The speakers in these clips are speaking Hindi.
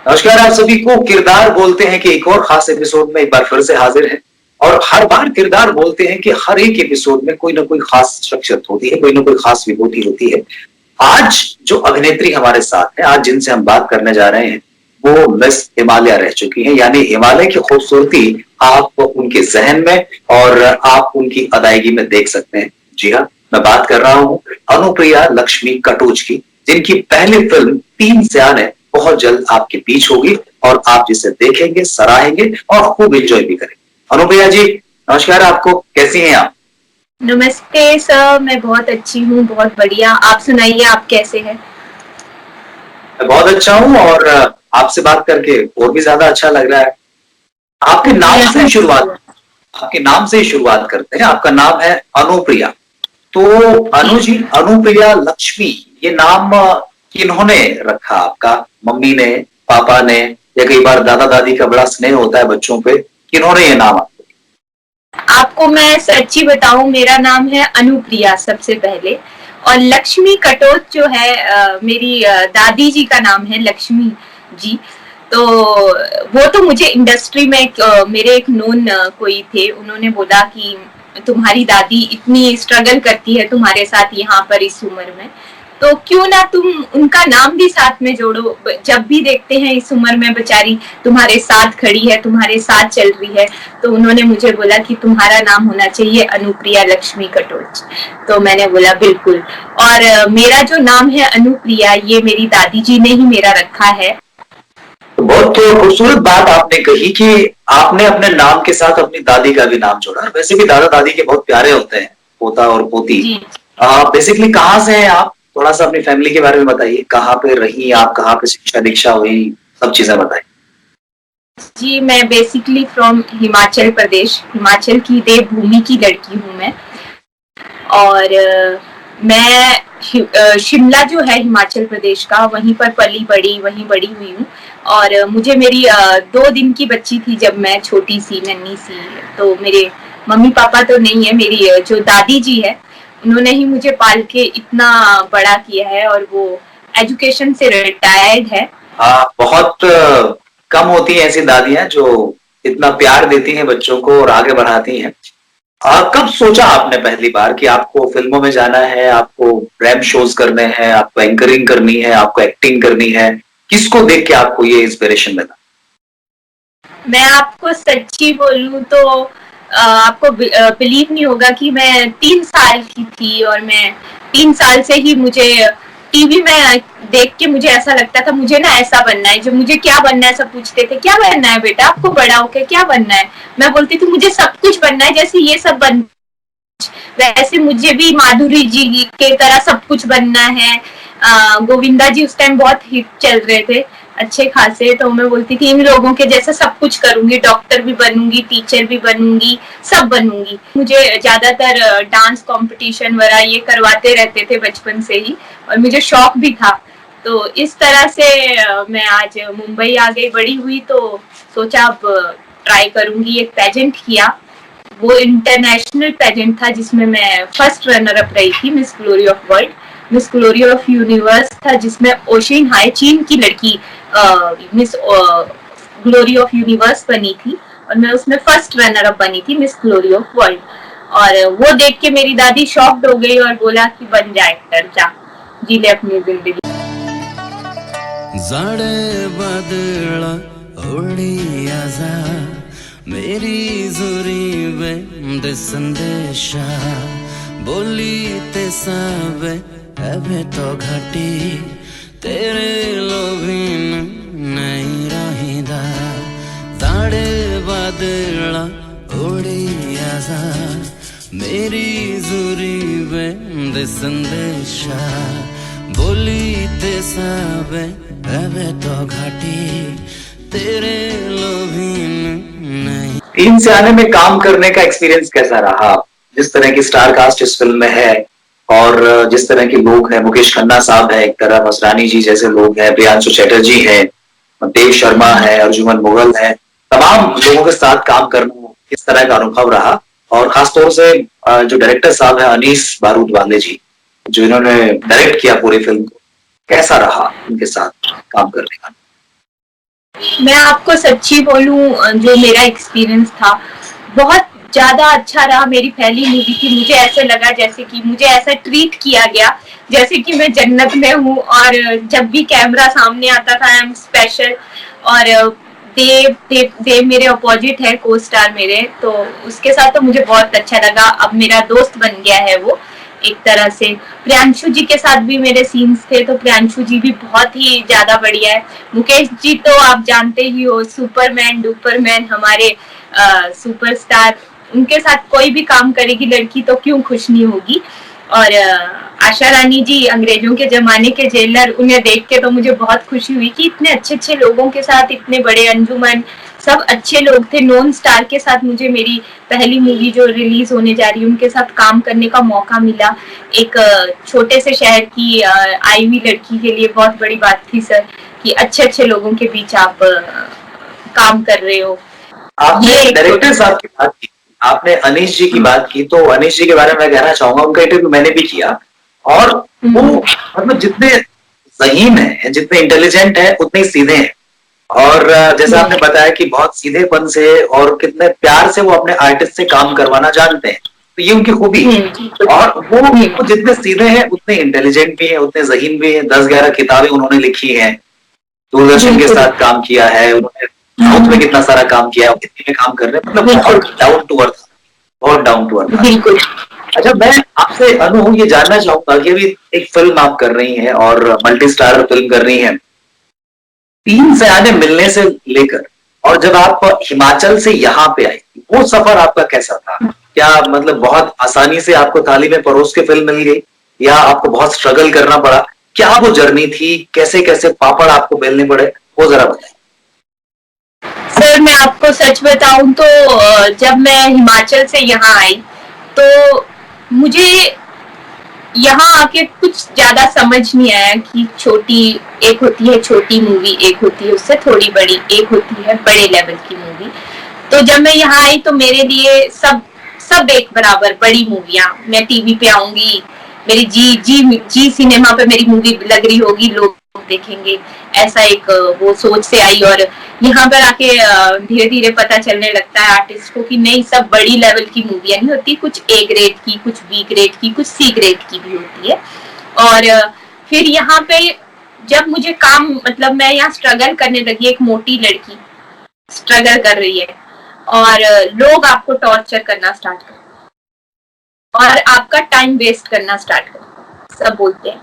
नमस्कार आप सभी को। किरदार बोलते हैं कि एक और खास एपिसोड में एक बार फिर से हाजिर है। और हर बार किरदार बोलते हैं कि हर एक एपिसोड में कोई ना कोई खास शख्सियत होती है, कोई ना कोई खास विभूति होती है। आज जो अभिनेत्री हमारे साथ है, आज जिनसे हम बात करने जा रहे हैं, वो मिस हिमालय रह चुकी हैं। यानी हिमालय की खूबसूरती आप उनके जहन में और आप उनकी अदायगी में देख सकते हैं। जी हाँ, मैं बात कर रहा हूँ अनुप्रिया लक्ष्मी कटोच की, जिनकी पहली फिल्म तीन सियान है, बहुत जल्द आपके बीच होगी और आप जिसे देखेंगे, सराहेंगे और खूब एंजॉय भी करेंगे। अनुप्रिया जी, नमस्कार आपको। कैसी हैं आप? नमस्ते सर, मैं बहुत अच्छी हूँ, बहुत बढ़िया। आप सुनाइए, आप कैसे हैं? मैं बहुत अच्छा हूँ और आपसे बात करके और भी ज्यादा अच्छा लग रहा है। आपके नाम शुक्रिया से ही सर, शुरुआत शुक्रिया। आपके नाम से ही शुरुआत करते हैं। आपका नाम है अनुप्रिया। तो जी, अनु जी, अनुप्रिया लक्ष्मी, ये नाम किन्होंने रखा आपका? मम्मी ने, पापा ने, या कई बार दादा दादी का बड़ा स्नेह होता है बच्चों पे, किन्होंने ये नाम आपको? आपको मैं सच्ची बताऊं, मेरा नाम है अनुप्रिया सबसे पहले। और लक्ष्मी कटोच जो है मेरी दादी जी का नाम है, लक्ष्मी जी। तो वो तो मुझे इंडस्ट्री में मेरे एक नोन कोई थे, उन्होंने बोला कि तुम्हारी दादी इतनी स्ट्रगल करती है तुम्हारे साथ यहाँ पर इस उम्र में, तो क्यों ना तुम उनका नाम भी साथ में जोड़ो। जब भी देखते हैं इस उम्र में बेचारी तुम्हारे साथ खड़ी है, तुम्हारे साथ चल रही है, तो उन्होंने मुझे बोला कि तुम्हारा नाम होना चाहिए अनुप्रिया लक्ष्मी कटोच। तो मैंने बोला बिल्कुल। और मेरा जो नाम है अनुप्रिया, ये मेरी दादी जी ने ही मेरा रखा है। तो बहुत खूबसूरत बात आपने कही कि आपने अपने नाम के साथ अपनी दादी का भी नाम जोड़ा। वैसे भी दादा दादी के बहुत प्यारे होते हैं, पोता और पोती। जी, बेसिकली कहाँ से हैं आप? थोड़ा सा अपनी फैमिली के बारे में बताइए। कहाँ पे रही आप, कहाँ पे शिक्षा दीक्षा हुई, सब चीजें बताइए। जी, मैं बेसिकली फ्रॉम हिमाचल प्रदेश, हिमाचल की देवभूमि की लड़की हूँ मैं। और मैं शिमला जो है हिमाचल प्रदेश का, वहीं पर पली बड़ी, वहीं बड़ी हुई हूँ। और मुझे मेरी 2 दिन की बच्ची थी जब मैं छोटी सी नन्ही सी। तो मेरे मम्मी पापा तो नहीं है, मेरी जो दादी जी है, उन्होंने ही मुझे पाल के इतना बड़ा किया है। और वो एजुकेशन से रिटायर्ड है। बहुत कम होती हैं ऐसी दादियां जो इतना प्यार देती हैं बच्चों को और आगे बढ़ाती हैं। कब सोचा आपने पहली बार कि आपको फिल्मों में जाना है, आपको रैप शोज करने हैं, आपको एंकरिंग करनी है, आपको एक्टिंग करनी है? किसको देख के आपको ये इंस्पिरेशन मिला? मैं आपको सच्ची बोलूं तो आपको बिलीव नहीं होगा कि मैं 3 साल की थी और मैं 3 साल से ही मुझे टीवी में देख के मुझे ऐसा लगता था मुझे ना ऐसा बनना है। जो मुझे क्या बनना है, सब पूछते थे क्या बनना है बेटा, आपको बड़ा होकर क्या बनना है। मैं बोलती थी मुझे सब कुछ बनना है, जैसे ये सब बन, वैसे मुझे भी माधुरी जी के तरह सब कुछ बनना है। गोविंदा जी उस टाइम बहुत हिट चल रहे थे, अच्छे खासे। तो मैं बोलती थी इन लोगों के जैसा सब कुछ करूंगी, डॉक्टर भी बनूंगी, टीचर भी बनूंगी, सब बनूंगी। मुझे ज्यादातर डांस कंपटीशन वगैरह ये करवाते रहते थे बचपन से ही, और मुझे शौक भी था। तो इस तरह से मैं आज मुंबई आ गई, बड़ी हुई तो सोचा अब ट्राई करूंगी। एक पेजेंट किया, वो इंटरनेशनल पेजेंट था जिसमें मैं फर्स्ट रनर अप रही थी, miss glory of world, miss glory of universe था जिसमें ओशिन हाई, चीन की लड़की मिस ग्लोरी ऑफ यूनिवर्स बनी थी। और मैं उसमें फर्स्ट रनर अप बनी थी, मिस ग्लोरी ऑफ वर्ल्ड। और वो देख के मेरी दादी शॉक्ड हो गई और बोला कि बन जा एक्टर, जा जी ले अपनी जिंदगी। जाड़े बदला उड़ी आजा मेरी जुरी बेंद संदेशा बोली ते सबे एबे तो घटी तेरे लोभिन नहीं रहीदा जाड़े बदला उड़ी आजा मेरी जुरी बेंद संदेशा बोली ते सबे एबे तो घाटी तेरे लोभिन नहीं। तीन से आने में काम करने का एक्सपीरियंस कैसा रहा? जिस तरह की स्टार कास्ट इस फिल्म में है और जिस तरह के लोग हैं, मुकेश खन्ना साहब है एक तरफ, मसरानी जी जैसे लोग हैं, प्रियांशु चैटर्जी है, देव शर्मा है, अर्जुमन मुगल है, तमाम लोगों के साथ काम करना किस तरह का अनुभव रहा? और खासतौर से जो डायरेक्टर साहब है अनीस बारूद वाले जी, जो इन्होंने डायरेक्ट किया पूरी फिल्म को, कैसा रहा उनके साथ काम करने का? मैं आपको सच्ची बोलूं, जो मेरा एक्सपीरियंस था बहुत ज्यादा अच्छा रहा। मेरी पहली मूवी थी, मुझे ऐसे लगा जैसे कि मुझे ऐसा ट्रीट किया गया जैसे कि मैं जन्नत में हूँ। और जब भी कैमरा सामने आता था, आई एम स्पेशल। और देव देव देव मेरे अपोजिट है, को स्टार मेरे, तो उसके साथ तो मुझे बहुत अच्छा लगा। अब मेरा दोस्त बन गया है वो एक तरह से। प्रियांशु जी के साथ भी मेरे सीन्स थे, तो प्रियांशु जी भी बहुत ही ज्यादा बढ़िया है। मुकेश जी तो आप जानते ही हो, सुपरमैन डुपरमैन, हमारे सुपरस्टार। उनके साथ कोई भी काम करेगी लड़की तो क्यों खुश नहीं होगी। और आशा रानी जी, अंग्रेजों के जमाने के जेलर, उन्हें देख के तो मुझे बहुत खुशी हुई कि इतने अच्छे अच्छे लोगों के साथ, इतने बड़े अंजुमन, सब अच्छे लोग थे। नॉन स्टार के साथ मुझे मेरी पहली मूवी जो रिलीज होने जा रही है उनके साथ काम करने का मौका मिला। एक छोटे से शहर की आई हुई लड़की के लिए बहुत बड़ी बात थी सर, कि अच्छे अच्छे लोगों के बीच आप काम कर रहे हो। आपने डायरेक्टर साहब की बात की, आपने अनीश जी की बात की, तो अनीश जी के बारे में मैं कहना चाहूंगा, उनका इंटरव्यू मैंने भी किया। और वो मतलब जितने ज़हीन है, जितने इंटेलिजेंट है, उतने ही सीधे हैं। और जैसा आपने बताया कि बहुत सीधेपन से और कितने प्यार से वो अपने आर्टिस्ट से काम करवाना जानते हैं, तो ये उनकी खूबी है। और वो जितने सीधे हैं उतने इंटेलिजेंट भी है, उतने ज़हीन भी है। 10-11 किताबें उन्होंने लिखी हैं, दूरदर्शन के साथ काम किया है उन्होंने, साउथ में कितना सारा काम किया है, हिंदी में काम कर रहे हैं, मतलब बहुत डाउन टू अर्थ, बहुत डाउन टू अर्थ। बिल्कुल। अच्छा, मैं आपसे अनु ये जानना चाहूंगा कि अभी एक फिल्म आप कर रही हैं और मल्टी स्टार फिल्म कर रही हैं, 3 सयाने मिलने से लेकर, और जब आप हिमाचल से यहाँ पे आई, वो सफर आपका कैसा था? क्या मतलब बहुत आसानी से आपको थाली में परोस के फिल्म मिल गई, या आपको बहुत स्ट्रगल करना पड़ा? क्या वो जर्नी थी, कैसे कैसे पापड़ आपको बेलने पड़े, वो जरा बताएं। सर मैं आपको सच बताऊं तो जब मैं हिमाचल से यहाँ आई तो मुझे यहाँ आके कुछ ज्यादा समझ नहीं आया कि छोटी एक होती है, छोटी मूवी एक होती है उससे थोड़ी बड़ी, एक होती है बड़े लेवल की मूवी। तो जब मैं यहाँ आई तो मेरे लिए सब सब एक बराबर बड़ी मूवियाँ। मैं टीवी पे आऊंगी, मेरी जी जी जी सिनेमा पे मेरी मूवी लग रही होगी, लोग देखेंगे, ऐसा एक वो सोच से आई। और यहाँ पर आके धीरे धीरे पता चलने लगता है आर्टिस्ट को कि नहीं, सब बड़ी लेवल की मूवियाँ नहीं होती, कुछ ए ग्रेड की, कुछ बी ग्रेड की, कुछ सी ग्रेड की भी होती है। और फिर यहाँ पे जब मुझे काम, मतलब मैं यहाँ स्ट्रगल करने लगी, एक मोटी लड़की स्ट्रगल कर रही है और लोग आपको टॉर्चर करना स्टार्ट कर और आपका टाइम वेस्ट करना स्टार्ट कर, सब बोलते हैं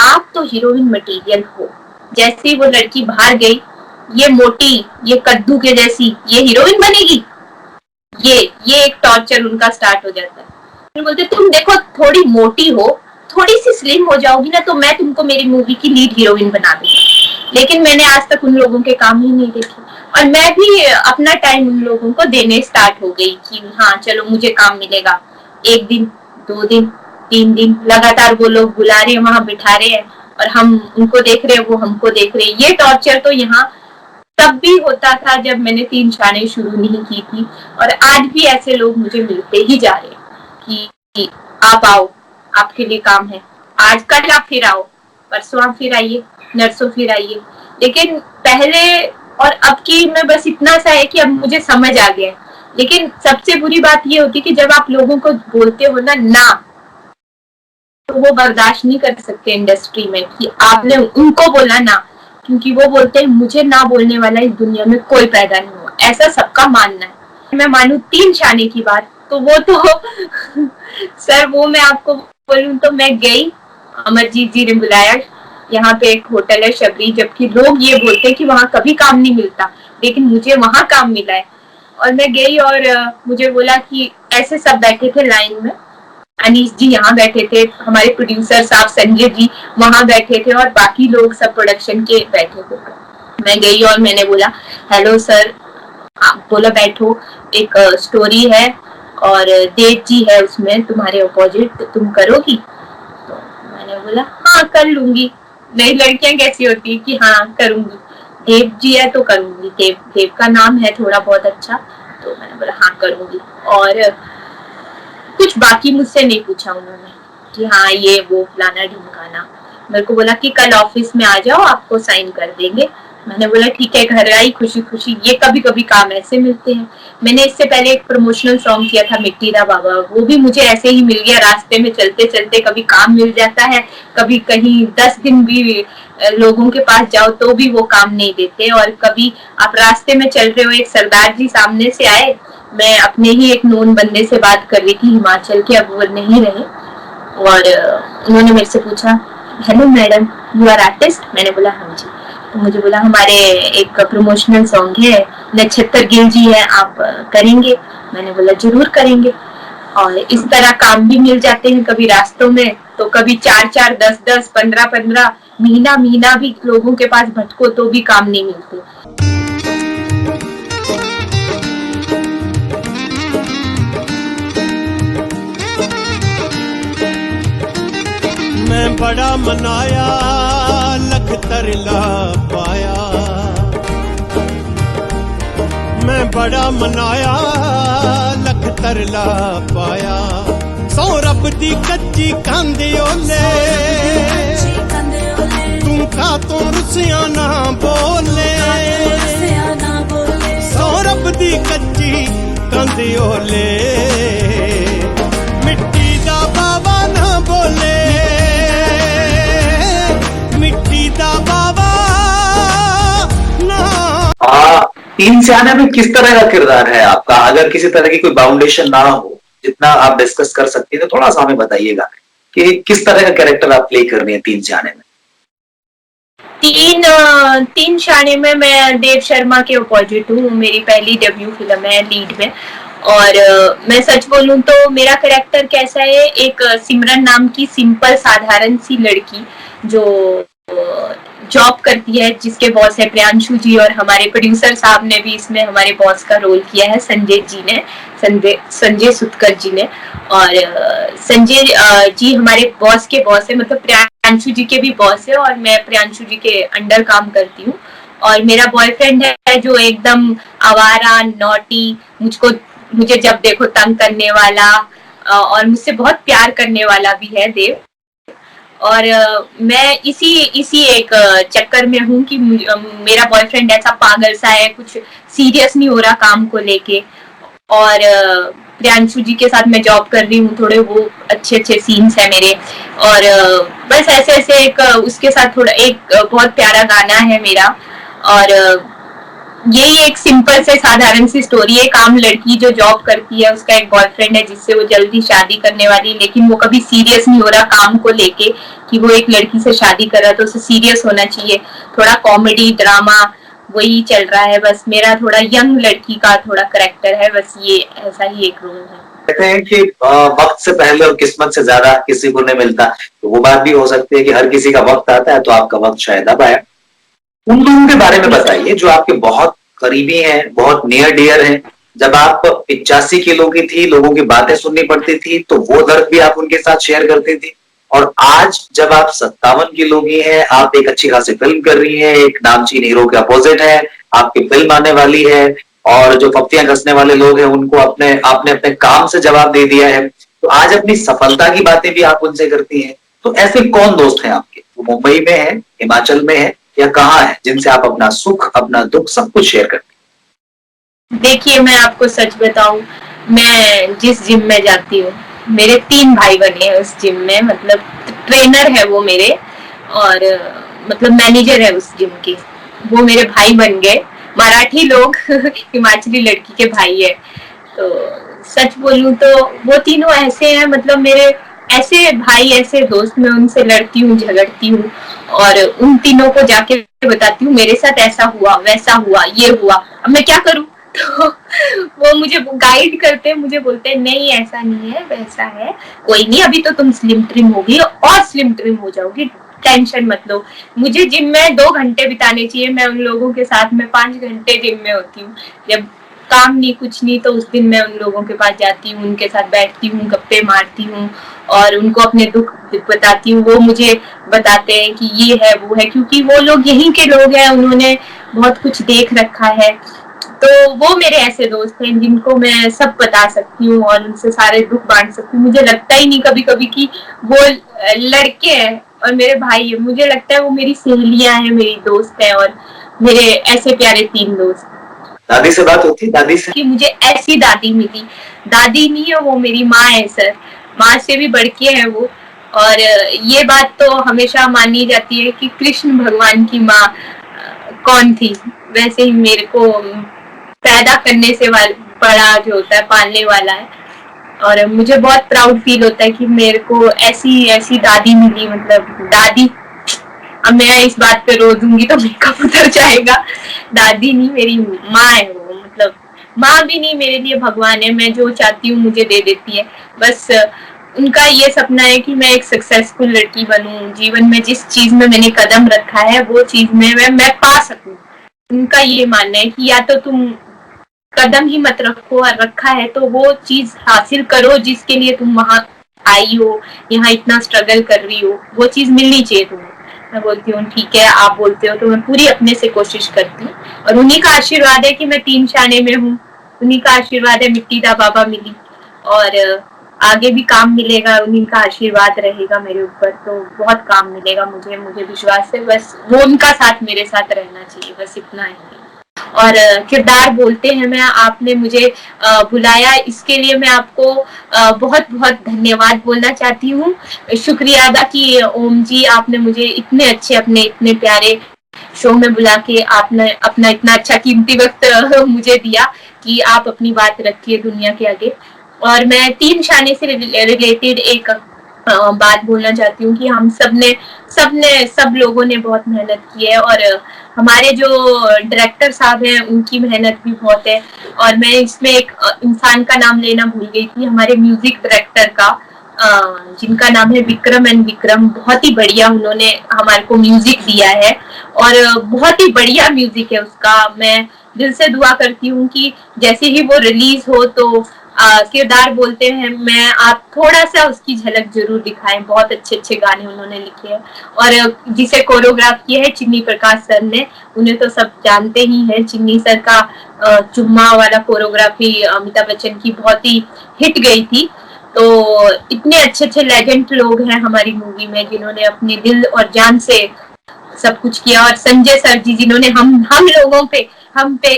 आप तो हीरोइन मटेरियल हो। जैसे ही वो लड़की बाहर गई, ये मोटी, ये कद्दू के जैसी, ये हीरोइन बनेगी, ये एक टॉर्चर उनका स्टार्ट हो जाता है। फिर बोलते तुम देखो थोड़ी मोटी हो, थोड़ी सी स्लिम हो जाओगी ना तो मैं तुमको मेरी मूवी की लीड हीरोइन बना दूंगा। लेकिन मैंने आज तक उन लोगों के काम ही नहीं देखे, और मैं भी अपना टाइम उन लोगों को देने स्टार्ट हो गई कि हाँ चलो मुझे काम मिलेगा। 1 दिन, 2 दिन, 3 दिन लगातार वो लोग बुला रहे हैं, वहां बिठा रहे हैं, और हम उनको देख रहे हैं, वो हमको देख रहे हैं। ये टॉर्चर तो यहाँ तब भी होता था जब मैंने 3 शाने शुरू नहीं की थी, और आज भी ऐसे लोग मुझे मिलते ही जा रहे हैं कि आप आओ, आपके लिए काम है, आज कल आप फिर आओ, परसों आप फिर आइए, नरसों फिर आइए। लेकिन पहले और अब की में बस इतना सा है कि अब मुझे समझ आ गया है। लेकिन सबसे बुरी बात ये होती है कि जब आप लोगों को बोलते हो ना, तो वो बर्दाश्त नहीं कर सकते इंडस्ट्री में कि आपने उनको बोला ना, क्योंकि वो बोलते हैं मुझे ना बोलने वाला इस दुनिया में कोई पैदा नहीं हुआ, ऐसा सबका मानना है। मैं मानू 3 शाने की बात, तो वो तो सर वो मैं आपको बोलूं तो मैं गई, अमरजीत जी ने बुलाया, यहाँ पे एक होटल है शबरी, जबकि लोग ये बोलते हैं कि वहाँ कभी काम नहीं मिलता, लेकिन मुझे वहाँ काम मिला है। और मैं गई और मुझे बोला कि ऐसे सब बैठे थे लाइन में, अनीश जी यहाँ बैठे थे, हमारे प्रोड्यूसर साहब संजय जी वहां बैठे थे, और बाकी लोग सब प्रोडक्शन के बैठे थे। मैं गई और मैंने बोला हेलो सर, आप बोला बैठो, एक स्टोरी है और देव जी है उसमें तुम्हारे अपोजिट, तो तुम करोगी? तो मैंने बोला हाँ कर लूंगी। नई लड़कियां कैसी होती है कि हाँ करूंगी, देव जी है तो करूंगी, देव का नाम है थोड़ा बहुत अच्छा, तो मैंने बोला हाँ करूंगी। और कुछ बाकी मुझसे नहीं पूछा उन्होंने कि हाँ ये वो फलाना ढिमकाना। मेरे को बोला कि कल ऑफिस में आ जाओ, आपको साइन कर देंगे, मैंने बोला ठीक है, घर आई खुशी खुशी, ये कभी कभी काम ऐसे मिलते हैं। मैंने इससे पहले एक प्रमोशनल सॉन्ग किया था मिट्टी दा बाबा, वो भी मुझे ऐसे ही मिल गया रास्ते में चलते चलते। कभी काम मिल जाता है, कभी कहीं 10 दिन भी लोगों के पास जाओ तो भी वो काम नहीं देते, और कभी आप रास्ते में चल रहे हो, एक सरदार जी सामने से आए, मैं अपने ही एक नोन बंदे से बात कर रही थी हिमाचल के, अब वो नहीं रहे, और उन्होंने मेरे से पूछा, hello madam, you are artist? मैंने बोला हाँ जी। तो मुझे बोला हमारे एक प्रमोशनल सॉन्ग है, नक्षत्र गिल जी है, आप करेंगे? मैंने बोला जरूर करेंगे। और इस तरह काम भी मिल जाते हैं कभी रास्तों में, तो कभी 4-4, 10-10, 15-15, महीना महीना भी लोगों के पास भटको तो भी काम नहीं मिलते। मैं बड़ा मनाया लख तरला पाया, मैं बड़ा मनाया लख तरला पाया, सौ रब दी कच्ची कंध ओले, तू का तो रुसिया ना बोले, सौ रब दी कच्ची कंध ओले, मिट्टी दा बाबा ना बोले, मिट्टी दा बाबा ना। तीन सियाने में किस तरह का किरदार है आपका? अगर किसी तरह की कोई बाउंडेशन ना हो, जितना आप डिस्कस कर सकती है, तो थोड़ा सा हमें बताइएगा कि किस तरह का कैरेक्टर आप प्ले कर रही हैं तीन सियाने में। तीन शाने में मैं देव शर्मा के अपोजिट हूँ। मेरी पहली डेब्यू फिल्म है लीड में, और मैं सच बोलूं तो मेरा कैरेक्टर कैसा है, एक सिमरन नाम की सिंपल साधारण सी लड़की जो जॉब करती है, जिसके बॉस है प्रियांशु जी, और हमारे प्रोड्यूसर साहब ने भी इसमें हमारे बॉस का रोल किया है, संजय जी ने, संजय सुतकर जी ने। और संजय जी हमारे बॉस के बॉस है, मतलब प्रियांशु जी के भी बॉस है, और मैं प्रियांशु जी के अंडर काम करती हूँ। और मेरा बॉयफ्रेंड है जो एकदम आवारा, नॉटी, मुझे जब देखो तंग करने वाला, और मुझसे बहुत प्यार करने वाला भी है देव। और मैं इसी एक चक्कर में हूँ कि मेरा बॉयफ्रेंड ऐसा पागल सा है, कुछ सीरियस नहीं हो रहा काम को लेके, और प्रियांशु जी के साथ मैं जॉब कर रही हूँ, थोड़े वो अच्छे सीन्स है मेरे, और बस ऐसे एक उसके साथ थोड़ा एक बहुत प्यारा गाना है मेरा। और यही एक सिंपल से साधारण सी स्टोरी है। एक आम लड़की जो जॉब करती है, उसका एक बॉयफ्रेंड है जिससे वो जल्दी शादी करने वाली, लेकिन वो कभी सीरियस नहीं हो रहा काम को लेके कि वो एक लड़की से शादी कर रहा, तो उसे सीरियस होना चाहिए। थोड़ा कॉमेडी ड्रामा वही चल रहा है। बस मेरा थोड़ा यंग लड़की का थोड़ा करेक्टर है, बस ये ऐसा ही एक रोल है। कहते हैं कि वक्त से पहले और किस्मत से ज्यादा किसी को नहीं मिलता, तो वो बात भी हो सकती है कि हर किसी का वक्त आता है, तो आपका वक्त शायद अब आया। उन लोगों के बारे में बताइए जो आपके बहुत करीबी हैं, बहुत नियर डियर हैं। जब आप 85 किलो की थी, लोगों की बातें सुननी पड़ती थी, तो वो दर्द भी आप उनके साथ शेयर करती थी। और आज जब आप 57 किलो की हैं, आप एक अच्छी खासी फिल्म कर रही हैं, एक नामचीन हीरो के अपोजिट है, आपकी फिल्म आने वाली है, और जो पप्तियां कसने वाले लोग हैं उनको आपने अपने काम से जवाब दे दिया है, तो आज अपनी सफलता की बातें भी आप उनसे करती हैं। तो ऐसे कौन दोस्त हैं आपके? वो मुंबई में है, हिमाचल में है, या कहाँ है, जिनसे आप अपना सुख, अपना दुख सब कुछ शेयर करते हैं? देखिए, मैं आपको सच बताऊं, मैं जिस जिम में जाती हूँ, मेरे 3 भाई बने हैं उस जिम में, मतलब ट्रेनर है वो मेरे, और मतलब मैनेजर है उस जिम के, वो मेरे भाई बन गए। मराठी लोग हिमाचली लड़की के भाई है। तो सच बोलूं तो वो तीनों ऐसे हैं, मतलब मेरे ऐसे भाई, ऐसे दोस्त। मैं उनसे लड़ती हूँ, झगड़ती हूँ, और उन तीनों को जाके बताती हूँ मेरे साथ ऐसा हुआ, वैसा हुआ, ये हुआ, अब मैं क्या करूँ? तो वो मुझे गाइड करते हैं, मुझे बोलते हैं नहीं ऐसा नहीं है, वैसा है, कोई नहीं, अभी तो तुम स्लिम ट्रिम होगी और स्लिम ट्रिम हो जाओगी, टेंशन मत लो। मुझे जिम में 2 घंटे बिताने चाहिए, मैं उन लोगों के साथ में 5 घंटे जिम में होती हूँ। जब काम नहीं, कुछ नहीं, तो उस दिन मैं उन लोगों के पास जाती हूँ, उनके साथ बैठती हूँ, गप्पे मारती हूँ, और उनको अपने दुख बताती हूँ। वो मुझे बताते हैं कि ये है, वो है, क्योंकि वो लोग यहीं के लोग हैं, उन्होंने बहुत कुछ देख रखा है। तो वो मेरे ऐसे दोस्त हैं जिनको मैं सब बता सकती हूँ और उनसे सारे दुख बांट सकती हूँ। मुझे लगता ही नहीं कभी कभी कि वो लड़के हैं और मेरे भाई है, मुझे लगता है वो मेरी सहेलियां हैं, मेरी दोस्त है, और मेरे ऐसे प्यारे 3 दोस्त। दादी से बात होती, दादी से? कि मुझे ऐसी दादी मिली, दादी नहीं है वो, मेरी माँ है सर, माँ से भी बढ़ के है वो। और ये बात तो हमेशा मानी जाती है कि कृष्ण भगवान की माँ कौन थी, वैसे ही मेरे को पैदा करने से बड़ा जो होता है पालने वाला है। और मुझे बहुत प्राउड फील होता है कि मेरे को ऐसी ऐसी दादी मिली, मतलब दादी, अब मैं इस बात पे रो दूंगी तो मेकअप उतर जाएगा। दादी नहीं, मेरी माँ है वो, मतलब माँ भी नहीं, मेरे लिए भगवान है। मैं जो चाहती हूँ मुझे दे देती है। बस उनका ये सपना है कि मैं एक सक्सेसफुल लड़की बनूं, जीवन में जिस चीज में मैंने कदम रखा है वो चीज में मैं पा सकूं। उनका ये मानना है कि या तो तुम कदम ही मत रखो, और रखा है तो वो चीज हासिल करो जिसके लिए तुम वहां आई हो, यहाँ इतना स्ट्रगल कर रही हो, वो चीज मिलनी चाहिए तुम्हें। मैं बोलती हूँ ठीक है, आप बोलते हो तो मैं पूरी अपने से कोशिश करती हूँ। और उन्हीं का आशीर्वाद है कि मैं 3 शाने में हूँ, उन्हीं का आशीर्वाद है मिट्टी दा बाबा मिली, और आगे भी काम मिलेगा, उन्हीं का आशीर्वाद रहेगा मेरे ऊपर, तो बहुत काम मिलेगा मुझे विश्वास है। बस वो उनका साथ मेरे साथ रहना चाहिए, बस इतना है। और किरदार बोलते हैं मैं, आपने मुझे बुलाया, इसके लिए मैं आपको बहुत बहुत धन्यवाद बोलना चाहती हूँ। शुक्रिया अदा कि ओम जी आपने मुझे इतने अच्छे, अपने इतने प्यारे शो में बुला के आपने अपना इतना अच्छा कीमती वक्त मुझे दिया कि आप अपनी बात रखिए दुनिया के आगे। और मैं 3 शाने से रिलेटेड एक बात बोलना चाहती हूँ कि हम सब लोगों ने बहुत मेहनत की है, और हमारे जो डायरेक्टर साहब हैं उनकी मेहनत भी बहुत है। और मैं इसमें एक इंसान का नाम लेना भूल गई थी, हमारे म्यूजिक डायरेक्टर का, जिनका नाम है विक्रम एंड विक्रम। बहुत ही बढ़िया उन्होंने हमारे को म्यूजिक दिया है, और बहुत ही बढ़िया म्यूजिक है उसका। मैं दिल से दुआ करती हूँ कि जैसे ही वो रिलीज हो तो किरदार बोलते हैं मैं आप थोड़ा सा उसकी झलक जरूर दिखाएं। बहुत अच्छे अच्छे गाने उन्होंने लिखे हैं, और जिसे कोरियोग्राफ किया है चिन्नी प्रकाश सर ने, उन्हें तो सब जानते ही हैं। चिन्नी सर का चुम्मा वाला कोरियोग्राफी अमिताभ बच्चन की बहुत ही हिट गई थी। तो इतने अच्छे अच्छे लेजेंड लोग हैं हमारी मूवी में जिन्होंने अपने दिल और जान से सब कुछ किया। और संजय सर जी जिन्होंने हम लोगों पे, हम पे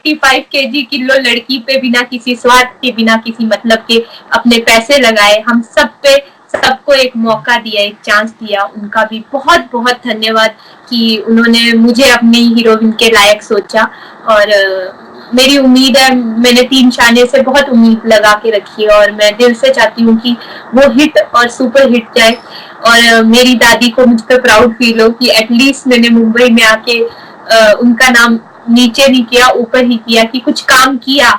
85 kg किलो लड़की पे बिना किसी स्वार्थ के, बिना किसी मतलब के अपने पैसे लगाए, हम सब पे सबको एक मौका दिया, एक चांस दिया। उनका भी बहुत बहुत धन्यवाद कि उन्होंने मुझे अपनी हीरोइन के लायक सोचा। और मेरी उम्मीद है, मैंने 3 शाने से बहुत उम्मीद लगा के रखी है, और मैं दिल से चाहती हूँ कि वो हिट और सुपर हिट जाए। और मेरी दादी को मुझ पर प्राउड फील हो कि एटलीस्ट मैंने मुंबई में आके उनका नाम नीचे नहीं किया, ऊपर ही किया, कि कुछ काम किया।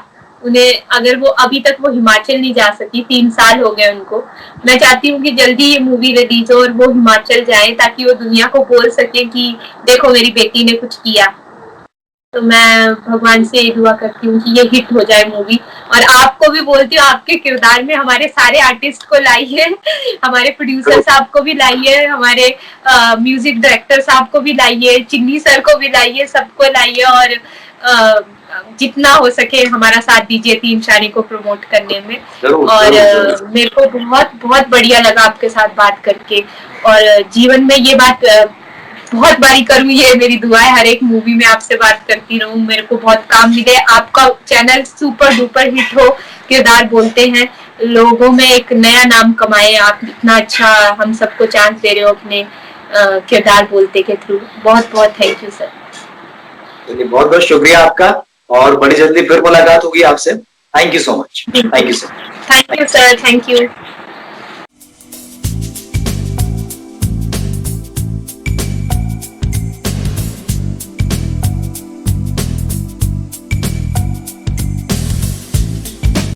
उन्हें अगर वो अभी तक वो हिमाचल नहीं जा सकी, 3 साल हो गए उनको, मैं चाहती हूँ कि जल्दी ये मूवी रिलीज हो और वो हिमाचल जाए, ताकि वो दुनिया को बोल सके कि देखो मेरी बेटी ने कुछ किया। तो मैं भगवान से दुआ करती हूँ कि ये हिट हो जाए मूवी। और आपको भी बोलती हूँ, आपके किरदार में हमारे सारे आर्टिस्ट को लाइए, हमारे प्रोड्यूसर साहब को भी लाइए, हमारे म्यूजिक डायरेक्टर साहब को भी लाइए, चिन्नी सर को भी लाइए, सबको लाइए, और जितना हो सके हमारा साथ दीजिए 3 शाने को प्रमोट करने में। और मेरे को बहुत बहुत बढ़िया लगा आपके साथ बात करके, और जीवन में ये बात बहुत बारी करूँ, ये मेरी दुआ है, हर एक मूवी में आपसे बात करती रहूं, मेरे को बहुत काम मिले, आपका चैनल सुपर डुपर हिट हो, किरदार बोलते हैं लोगों में एक नया नाम कमाए, आप इतना अच्छा हम सबको चांस दे रहे हो अपने किरदार बोलते के थ्रू। बहुत बहुत थैंक यू सर। चलिए, बहुत बहुत शुक्रिया आपका, और बड़ी जल्दी फिर मुलाकात होगी आपसे। Thank you so much. Thank you sir. Thank you sir, thank you.